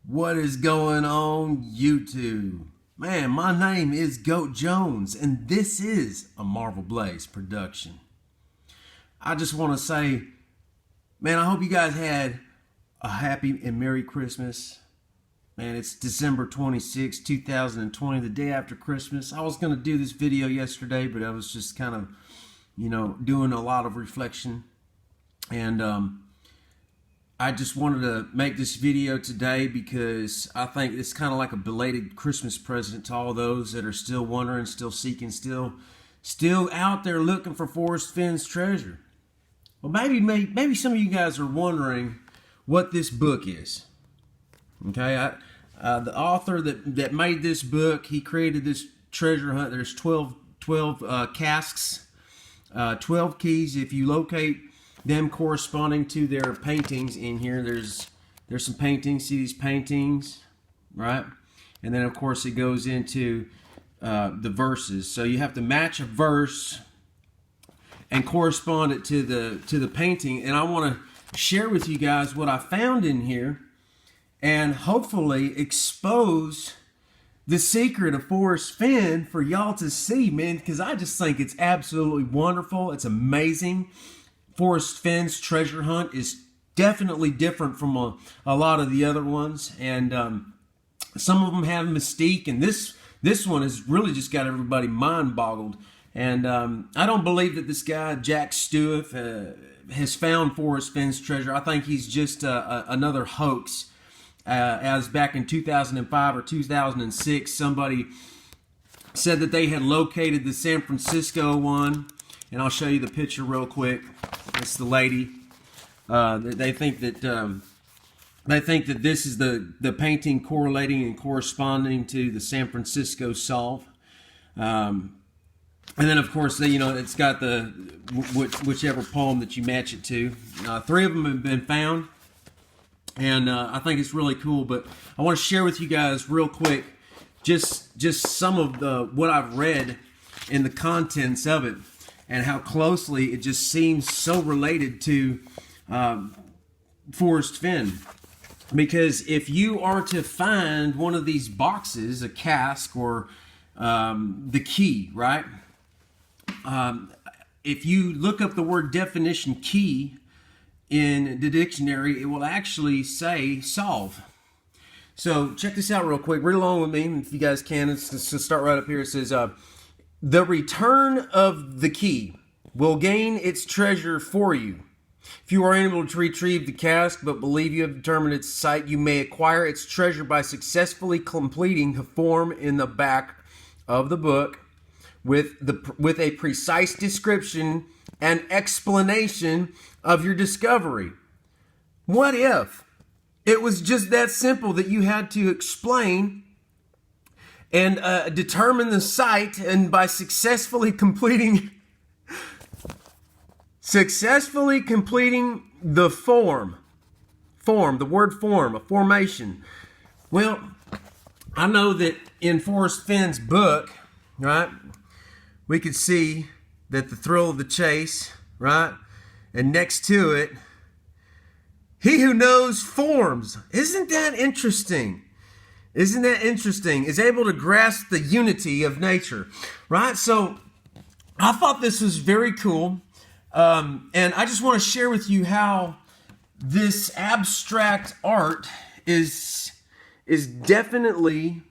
What is going on, YouTube? Man, my name is Goat Jones, and this is a Marvel Blaze production. I just want to say, man, I hope you guys had a happy and Merry Christmas. Man, it's December 26, 2020, the day after Christmas. I was going to do this video yesterday, but I was just kind of, doing a lot of reflection. And I just wanted to make this video today because I think it's kind of like a belated Christmas present to all those that are still wondering, still seeking, still out there looking for Forrest Fenn's treasure. Well, maybe some of you guys are wondering what this book is. Okay, the author that made this book, he created this treasure hunt. There's 12 casks, 12 keys. If you locate them corresponding to their paintings in here, there's some paintings. See these paintings, right? And then of course it goes into the verses. So you have to match a verse and correspond it to the painting. And I want to share with you guys what I found in here, and hopefully expose the secret of Forrest Fenn for y'all to see, man, because I just think it's absolutely wonderful. It's amazing. Forrest Fenn's treasure hunt is definitely different from a lot of the other ones, and some of them have mystique, and this one has really just got everybody mind boggled. And I don't believe that this guy Jack Stewart has found Forrest Fenn's treasure. I think he's just another hoax. As back in 2005 or 2006, somebody said that they had located the San Francisco one. And I'll show you the picture real quick. It's the lady. They think that this is the painting correlating and corresponding to the San Francisco solve. And then of course, it's got whichever poem that you match it to. 3 of them have been found, and I think it's really cool. But I want to share with you guys real quick just some of what I've read in the contents of it, and how closely it just seems so related to Forrest Fenn. Because if you are to find one of these boxes, a cask or the key, right? If you look up the word definition key in the dictionary, it will actually say solve. So check this out real quick. Read along with me if you guys can. Let's start right up here. It says, the return of the key will gain its treasure for you. If you are unable to retrieve the cask but believe you have determined its site, you may acquire its treasure by successfully completing the form in the back of the book with a precise description and explanation of your discovery. What if it was just that simple that you had to explain and determine the site, and by successfully completing the form, the word form, a formation. Well, I know that in Forrest Fenn's book, right, we could see that the thrill of the chase, right, and next to it, he who knows forms. Isn't that interesting? Isn't that interesting? Is able to grasp the unity of nature, right? So I thought this was very cool. And I just want to share with you how this abstract art is definitely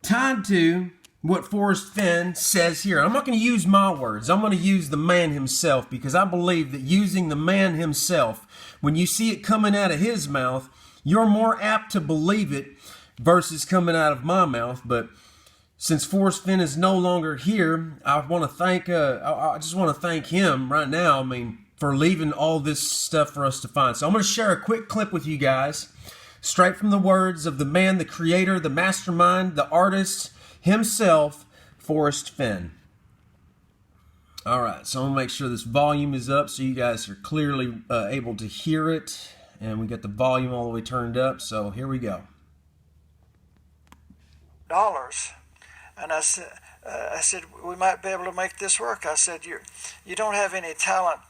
tied to what Forrest Fenn says here. I'm not going to use my words. I'm going to use the man himself, because I believe that using the man himself, when you see it coming out of his mouth, you're more apt to believe it versus coming out of my mouth. But since Forrest Fenn is no longer here, I just want to thank him right now, for leaving all this stuff for us to find. So I'm going to share a quick clip with you guys, straight from the words of the man, the creator, the mastermind, the artist himself, Forrest Fenn. All right, so I'm going to make sure this volume is up so you guys are clearly able to hear it. And we got the volume all the way turned up, so here we go. Dollars, and I said we might be able to make this work. I said you don't have any talent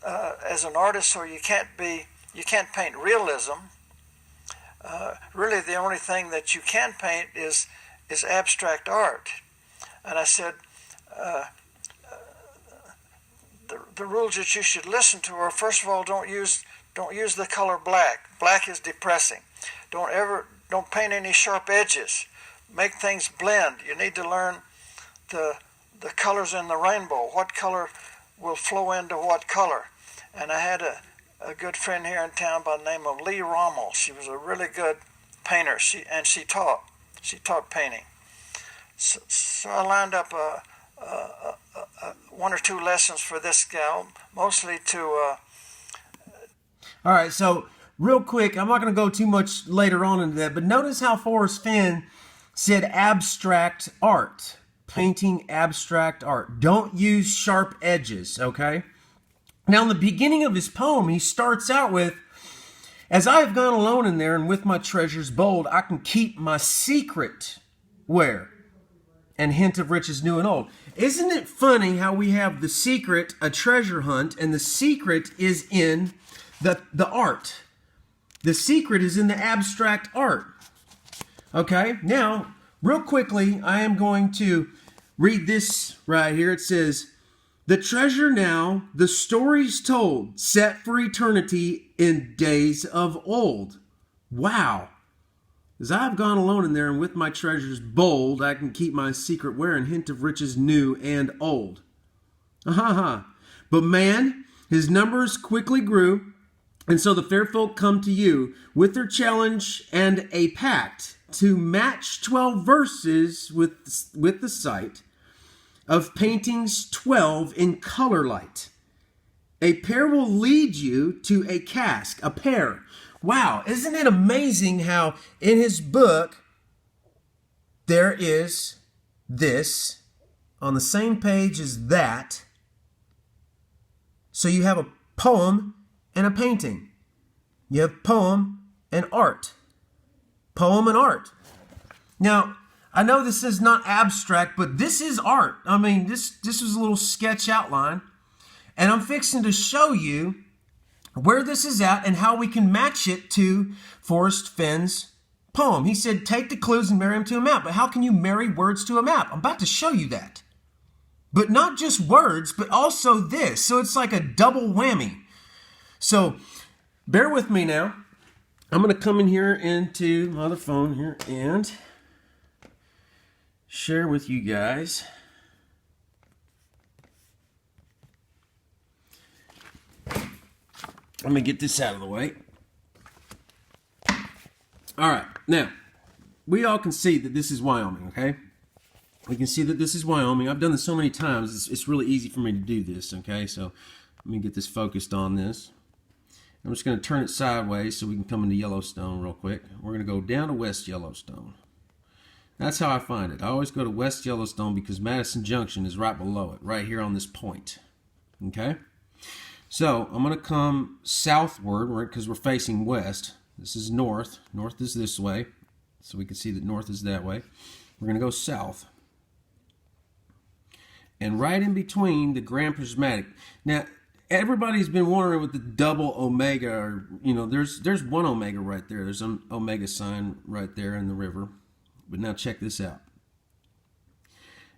as an artist, so you can't paint realism. really the only thing that you can paint is abstract art. And I said, the rules that you should listen to are, first of all, don't use the color black. Black is depressing. Don't paint any sharp edges. Make things blend. You need to learn the colors in the rainbow. What color will flow into what color? And I had a good friend here in town by the name of Lee Rommel. She was a really good painter. She taught painting. So I lined up one or two lessons for this gal, mostly to. All right, so real quick, I'm not going to go too much later on into that, but notice how Forrest Fenn said abstract art, painting abstract art. Don't use sharp edges, okay? Now, in the beginning of his poem, he starts out with, as I have gone alone in there and with my treasures bold, I can keep my secret where? And hint of riches new and old. Isn't it funny how we have the secret, a treasure hunt, and the secret is in the art. The secret is in the abstract art. Okay, now, real quickly, I am going to read this right here. It says, the treasure now, the stories told, set for eternity in days of old. Wow. As I have gone alone in there and with my treasures bold, I can keep my secret where and hint of riches new and old. But man, his numbers quickly grew, and so the fair folk come to you with their challenge and a pact to match 12 verses with the sight of paintings 12 in color light. A pair will lead you to a cask, a pair. Wow, isn't it amazing how in his book there is this on the same page as that. So you have a poem and a painting. You have poem and art. Poem and art. Now, I know this is not abstract, but this is art. I mean, this was a little sketch outline. And I'm fixing to show you where this is at and how we can match it to Forrest Fenn's poem. He said, take the clues and marry them to a map. But how can you marry words to a map? I'm about to show you that. But not just words, but also this. So it's like a double whammy. So bear with me now. I'm going to come in here into my other phone here and share with you guys. Let me get this out of the way. All right, now, we all can see that this is Wyoming, okay? We can see that this is Wyoming. I've done this so many times, it's really easy for me to do this, okay? So let me get this focused on this. I'm just going to turn it sideways so we can come into Yellowstone real quick. We're going to go down to West Yellowstone. That's how I find it. I always go to West Yellowstone because Madison Junction is right below it, right here on this point, okay? So I'm going to come southward because we're facing west. This is north. North is this way. So we can see that north is that way. We're going to go south. And right in between the Grand Prismatic. Now, everybody's been wondering with the double omega, or, you know, there's one omega right there. There's an omega sign right there in the river. But now check this out.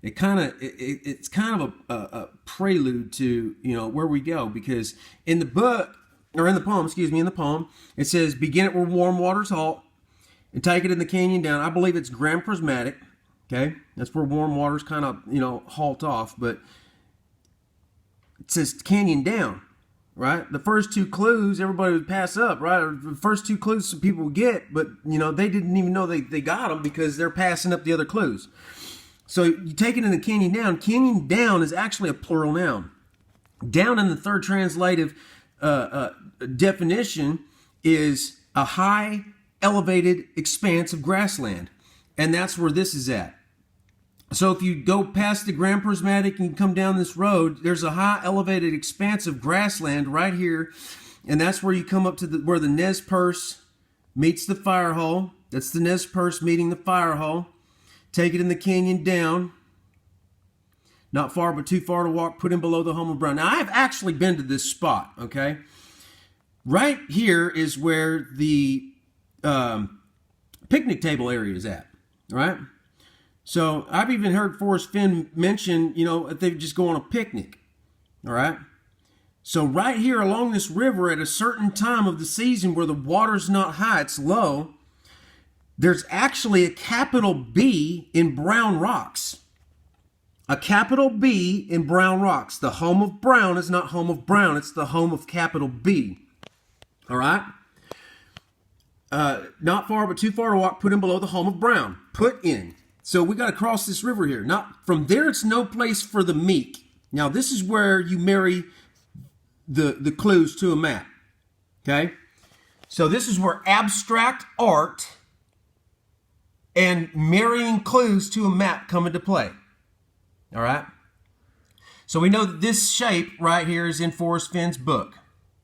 It's kind of a prelude to, you know, where we go, because in the book, or in the poem, it says, begin it where warm waters halt and take it in the canyon down. I believe it's Grand Prismatic, okay? That's where warm waters kind of, you know, halt off, but it says canyon down, right? The first two clues, everybody would pass up, right? Or the first two clues some people would get, but, you know, they didn't even know they got them because they're passing up the other clues. So you take it in the canyon down. Canyon down is actually a plural noun. Down in the third translative definition is a high, elevated expanse of grassland. And that's where this is at. So if you go past the Grand Prismatic and you come down this road, there's a high, elevated expanse of grassland right here. And that's where you come up to where the Nez Perce meets the fire hole. That's the Nez Perce meeting the fire hole. Take it in the canyon down. Not far, but too far to walk. Put in below the home of brown. Now, I have actually been to this spot, okay? Right here is where the picnic table area is at. All right. So I've even heard Forrest Fenn mention, if they just go on a picnic. All right. So right here along this river at a certain time of the season where the water's not high, it's low, there's actually a capital B in brown rocks. A capital B in brown rocks. The home of brown is not home of brown. It's the home of capital B. All right. Not far, but too far to walk. Put in below the home of brown. Put in. So we got to cross this river here. Not from there. It's no place for the meek. Now this is where you marry the clues to a map. Okay. So this is where abstract art and marrying clues to a map come into play. All right. So we know that this shape right here is in Forrest Fenn's book.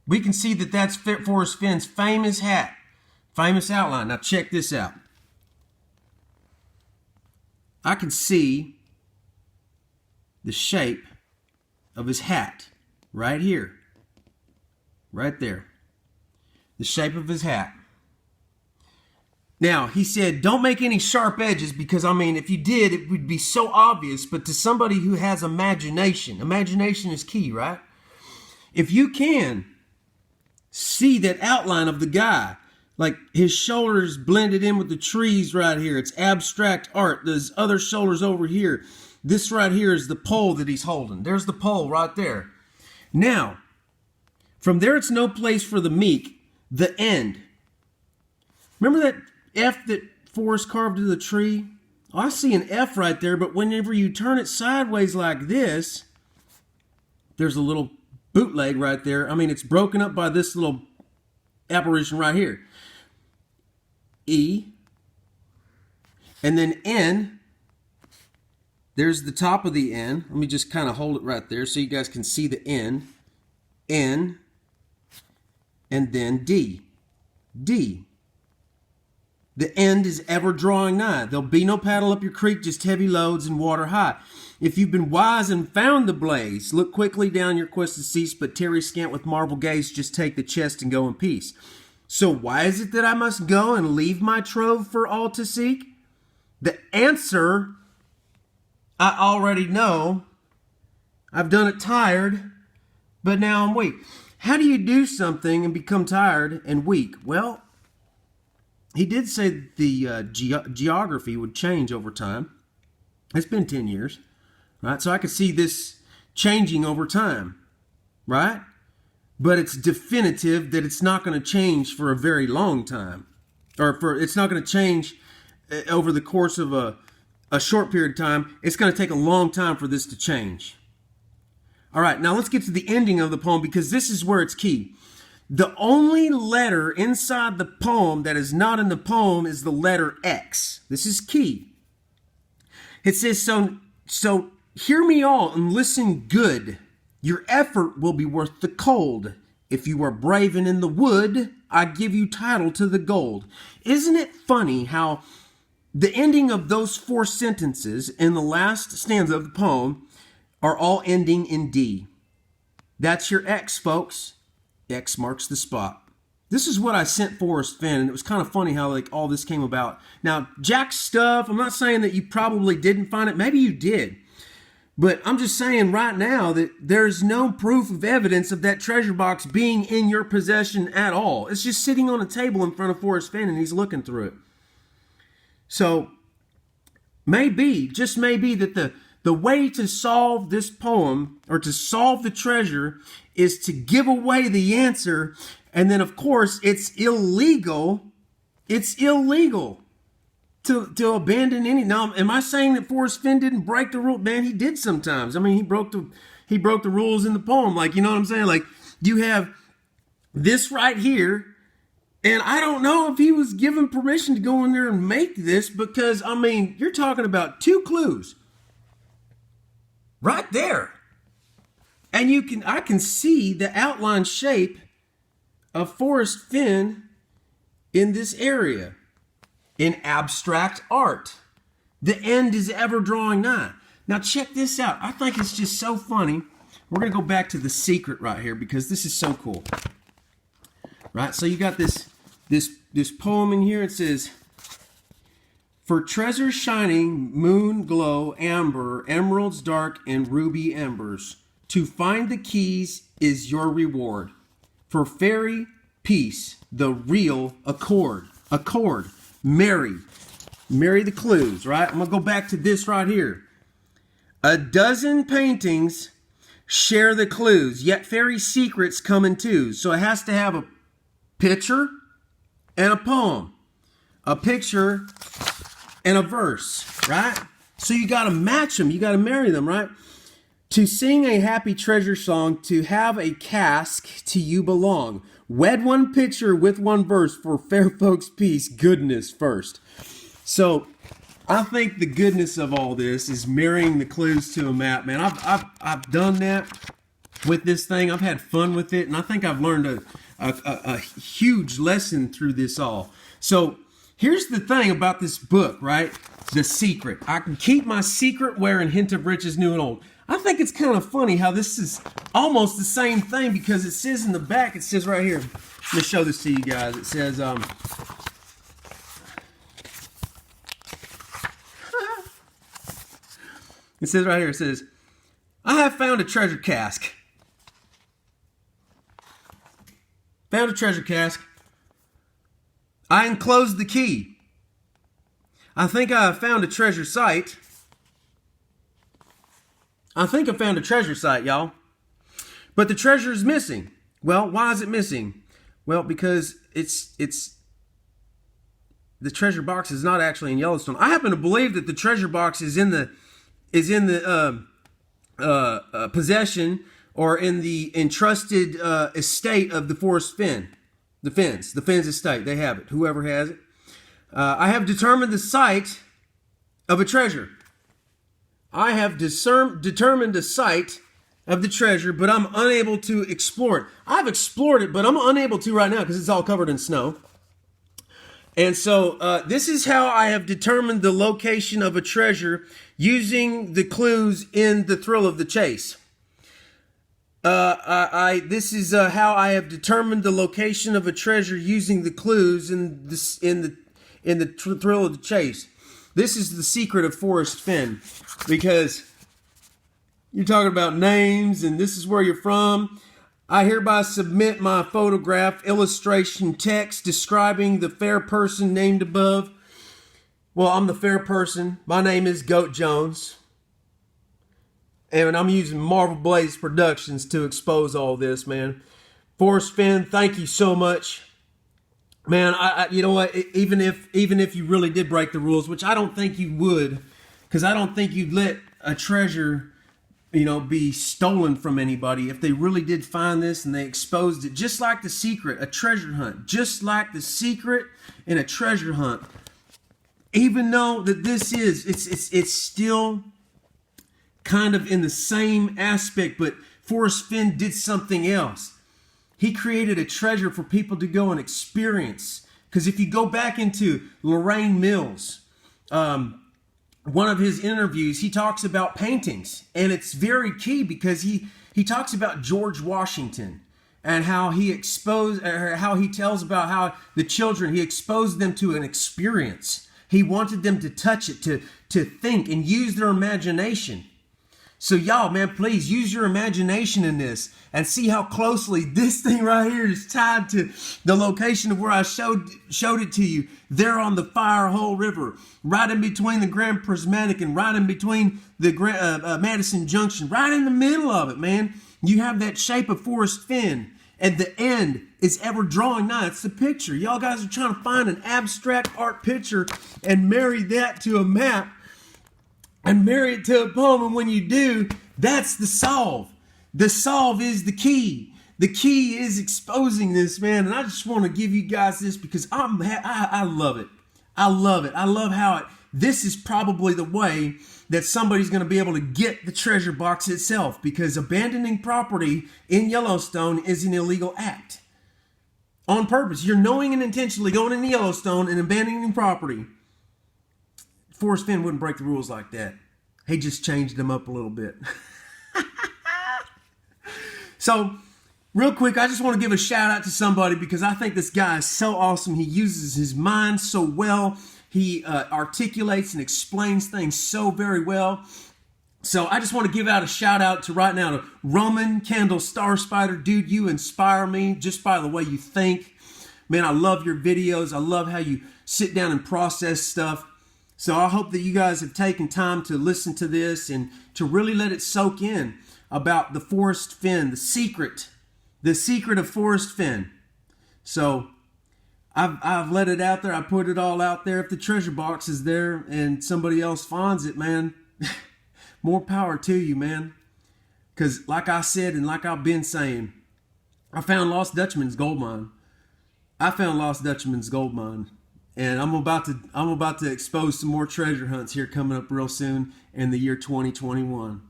We can see that that's Forrest Fenn's famous hat, famous outline. Now check this out. I can see the shape of his hat right here, right there. The shape of his hat. Now, he said, don't make any sharp edges because, if you did, it would be so obvious. But to somebody who has imagination is key, right? If you can see that outline of the guy, like his shoulders blended in with the trees right here. It's abstract art. There's other shoulders over here. This right here is the pole that he's holding. There's the pole right there. Now, from there it's no place for the meek. The end. Remember that F that Forrest carved into the tree? Oh, I see an F right there, but whenever you turn it sideways like this, there's a little bootleg right there. It's broken up by this little apparition right here. E, and then N. There's the top of the N. Let me just kind of hold it right there so you guys can see the N. N, and then D. D. The end is ever drawing nigh. There'll be no paddle up your creek, just heavy loads and water high. If you've been wise and found the blaze, look quickly down your quest to cease, but tarry scant with marvel gaze, just take the chest and go in peace. So why is it that I must go and leave my trove for all to seek? The answer, I already know. I've done it tired, but now I'm weak. How do you do something and become tired and weak? Well, he did say that the geography would change over time. It's been 10 years, right? So I could see this changing over time, right? But it's definitive that it's not going to change for a very long time. It's not going to change over the course of a short period of time. It's going to take a long time for this to change. All right, now let's get to the ending of the poem because this is where it's key. The only letter inside the poem that is not in the poem is the letter X. This is key. It says, so hear me all and listen good. Your effort will be worth the cold. If you are brave and in the wood, I give you title to the gold. Isn't it funny how the ending of those 4 sentences in the last stanza of the poem are all ending in D? That's your X, folks. X marks the spot. This is what I sent Forrest Fenn, and it was kind of funny how all this came about. Now, Jack's stuff, I'm not saying that you probably didn't find it. Maybe you did. But I'm just saying right now that there's no proof of evidence of that treasure box being in your possession at all. It's just sitting on a table in front of Forrest Fenn, and he's looking through it. So, just maybe that the way to solve this poem, or to solve the treasure, is to give away the answer. And then, of course, it's illegal. It's illegal to abandon any. Now, am I saying that Forrest Fenn didn't break the rule? Man, he did sometimes. He broke the rules in the poem. You know what I'm saying? You have this right here, and I don't know if he was given permission to go in there and make this because, you're talking about 2 clues right there. And I can see the outline shape of Forrest Fenn in this area in abstract art. The end is ever drawing nigh. Now check this out. I think it's just so funny. We're going to go back to the secret right here because this is so cool. Right? So you got this poem in here. It says, For treasures shining, moon glow, amber, emeralds dark, and ruby embers. To find the keys is your reward. For fairy peace, the real accord. Accord. Marry. Marry the clues, right? I'm going to go back to this right here. A dozen paintings share the clues, yet fairy secrets come in twos. So it has to have a picture and a poem. A picture and a verse, right? So you got to match them. You got to marry them, right? To sing a happy treasure song, to have a cask, to you belong. Wed one picture with one verse for fair folks' peace, goodness first. So I think the goodness of all this is marrying the clues to a map, man. I've done that with this thing. I've had fun with it, and I think I've learned a huge lesson through this all. So here's the thing about this book, right? The secret. I can keep my secret wearing Hint of Riches New and Old. I think it's kind of funny how this is almost the same thing, because it says in the back, it says right here, let me show this to you guys. It says, it says right here, it says, I have found a treasure cask. Found a treasure cask. I enclosed the key. I think I have found a treasure site. I think I found a treasure site, y'all. But the treasure is missing. Well, why is it missing? Well, because it's the treasure box is not actually in Yellowstone. I happen to believe that the treasure box is in the possession or in the entrusted estate of the Forrest Fenn. The Fenn's estate. They have it. Whoever has it. I have determined the site of a treasure. I have determined the site of the treasure, but I'm unable to explore it. I've explored it, but I'm unable to right now because it's all covered in snow. And so this is how I have determined the location of a treasure using the clues in The Thrill of the Chase. This is how I have determined the location of a treasure using the clues in the Thrill of the Chase. This is the secret of Forrest Fenn, because you're talking about names and this is where you're from. I hereby submit my photograph, illustration, text describing the fair person named above. Well, I'm the fair person. My name is Goat Jones. And I'm using Marvel Blaze Productions to expose all this, man. Forrest Fenn, thank you so much. Man, you know what? Even if you really did break the rules, which I don't think you would, because I don't think you'd let a treasure, be stolen from anybody. If they really did find this and they exposed it, just like The Secret, a treasure hunt, just like The Secret in a treasure hunt. Even though that this is, it's still kind of in the same aspect, but Forrest Fenn did something else. He created a treasure for people to go and experience. Because if you go back into Lorraine Mills, one of his interviews, he talks about paintings. And it's very key because he talks about George Washington and how he tells about how the children, he exposed them to an experience. He wanted them to touch it, to think and use their imagination. So y'all, man, please use your imagination in this and see how closely this thing right here is tied to the location of where I showed it to you. There on the Firehole River, right in between the Grand Prismatic and right in between the Madison Junction, right in the middle of it, man. You have that shape of Forrest Fenn. And the end is ever drawing nigh. It's the picture. Y'all guys are trying to find an abstract art picture and marry that to a map. And marry it to a poem, and when you do, that's the solve. The solve is the key. The key is exposing this, man. And I just want to give you guys this because I love it. I love it. I love how this is probably the way that somebody's going to be able to get the treasure box itself, because abandoning property in Yellowstone is an illegal act. On purpose. You're knowing and intentionally going into Yellowstone and abandoning property. Forrest Fenn wouldn't break the rules like that. He just changed them up a little bit. So, Real quick, I just want to give a shout out to somebody because I think this guy is so awesome. He uses his mind so well. He articulates and explains things so very well. So I just want to give out a shout out to right now to Roman Candle Star Spider. Dude, you inspire me just by the way you think. Man, I love your videos. I love how you sit down and process stuff. So I hope that you guys have taken time to listen to this and to really let it soak in about the Forrest Fenn, the secret of Forrest Fenn. So I've let it out there. I put it all out there. If the treasure box is there and somebody else finds it, man, more power to you, man. Because like I said and like I've been saying, I found Lost Dutchman's gold mine. And I'm about to expose some more treasure hunts here coming up real soon in the year 2021.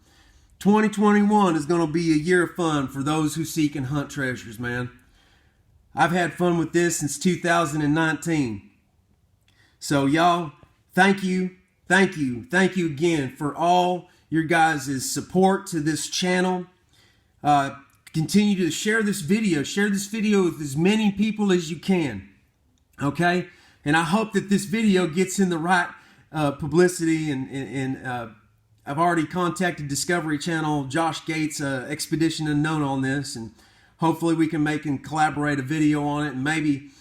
2021 is going to be a year of fun for those who seek and hunt treasures, man. I've had fun with this since 2019. So y'all, thank you again for all your guys' support to this channel. Continue to share this video with as many people as you can. Okay? And I hope that this video gets in the right publicity and I've already contacted Discovery Channel, Josh Gates, Expedition Unknown on this, and hopefully we can make and collaborate a video on it, and maybe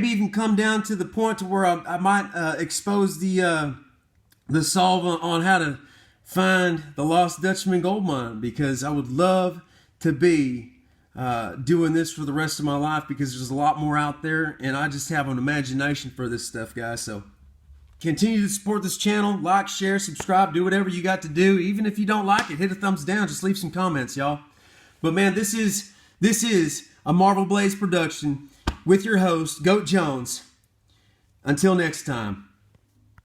even come down to the point to where I might expose the solve on how to find the Lost Dutchman gold mine, because I would love to be doing this for the rest of my life, because there's a lot more out there, and I just have an imagination for this stuff, guys. So continue to support this channel. Like, share, subscribe, do whatever you got to do. Even if you don't like it, hit a thumbs down. Just leave some comments, y'all. But man, this is a Marvel Blaze production with your host, Goat Jones. Until next time.